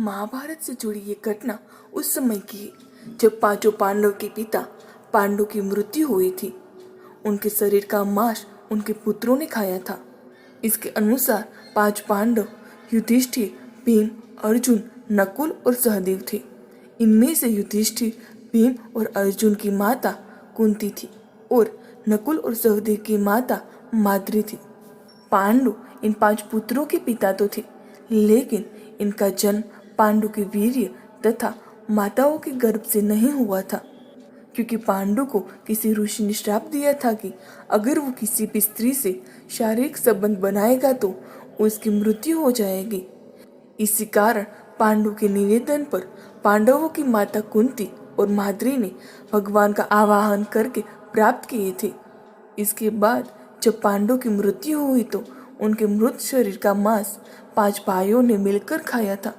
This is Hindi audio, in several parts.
महाभारत से जुड़ी ये घटना उस समय की है जब पांचों पांडव के पिता पांडु की मृत्यु हुई थी। उनके शरीर का मांस उनके पुत्रों ने खाया था। इसके अनुसार पांच पांडव युधिष्ठिर, भीम, अर्जुन, नकुल और सहदेव थे। इनमें से युधिष्ठिर, भीम और अर्जुन की माता कुंती थी और नकुल और सहदेव की माता माद्री थी। पांडु इन पांच पुत्रों के पिता तो थे, लेकिन इनका जन्म पांडु के वीर्य तथा माताओं के गर्भ से नहीं हुआ था, क्योंकि पांडु को किसी ऋषि ने श्राप दिया था कि अगर वो किसी भी स्त्री से शारीरिक संबंध बनाएगा तो उसकी मृत्यु हो जाएगी। इसी कारण पांडु के निवेदन पर पांडवों की माता कुंती और माद्री ने भगवान का आवाहन करके प्राप्त किए थे। इसके बाद जब पांडु की मृत्यु हुई तो उनके मृत शरीर का मांस पांच भाइयों ने मिलकर खाया था।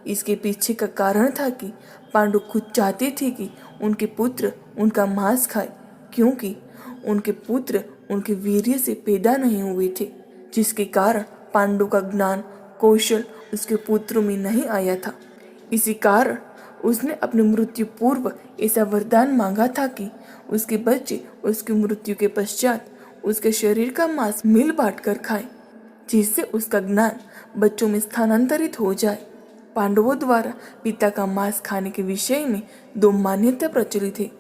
इसके पीछे का कारण था कि पांडु खुद चाहते थे कि उनके पुत्र उनका मांस खाए, क्योंकि उनके पुत्र उनके वीर्य से पैदा नहीं हुए थे, जिसके कारण पांडु का ज्ञान कौशल उसके पुत्रों में नहीं आया था। इसी कारण उसने अपनी मृत्यु पूर्व ऐसा वरदान मांगा था कि उसके बच्चे उसकी मृत्यु के पश्चात उसके शरीर का मांस मिल बांट कर खाएं, जिससे उसका ज्ञान बच्चों में स्थानांतरित हो जाए। पांडवों द्वारा पिता का मांस खाने के विषय में दो मान्यता प्रचलित है।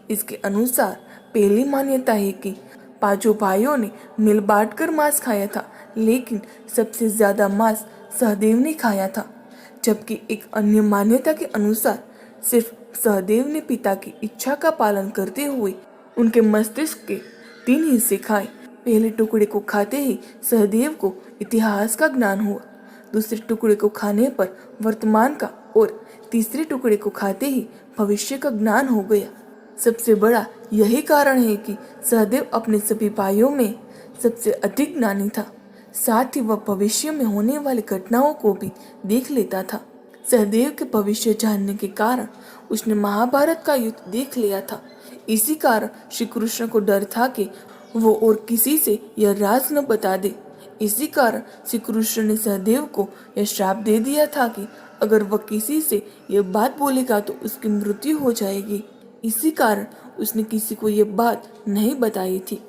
इसके अनुसार पहली मान्यता है कि पांचों भाइयों ने मिल बांट कर मांस खाया था, लेकिन सबसे ज्यादा मांस सहदेव ने खाया था। जबकि एक अन्य मान्यता के अनुसार सिर्फ सहदेव ने पिता की इच्छा का पालन करते हुए उनके मस्तिष्क के 3 हिस्से खाए। पहले टुकड़े को खाते ही सहदेव को इतिहास का ज्ञान हुआ, दूसरे टुकड़े को खाने पर वर्तमान का और तीसरे टुकड़े को खाते ही भविष्य का ज्ञान हो गया। सबसे बड़ा यही कारण है कि सहदेव अपने सभी भाइयों में सबसे अधिक ज्ञानी था। साथ ही वह भविष्य में होने वाली घटनाओं को भी देख लेता था। सहदेव के भविष्य जानने के कारण उसने महाभारत का युद्ध देख लिया था। इसी कारण श्री कृष्ण को डर था कि वो और किसी से यह राज न बता दे। इसी कारण श्री कृष्ण ने सहदेव को यह श्राप दे दिया था कि अगर वह किसी से यह बात बोलेगा तो उसकी मृत्यु हो जाएगी। इसी कारण उसने किसी को यह बात नहीं बताई थी।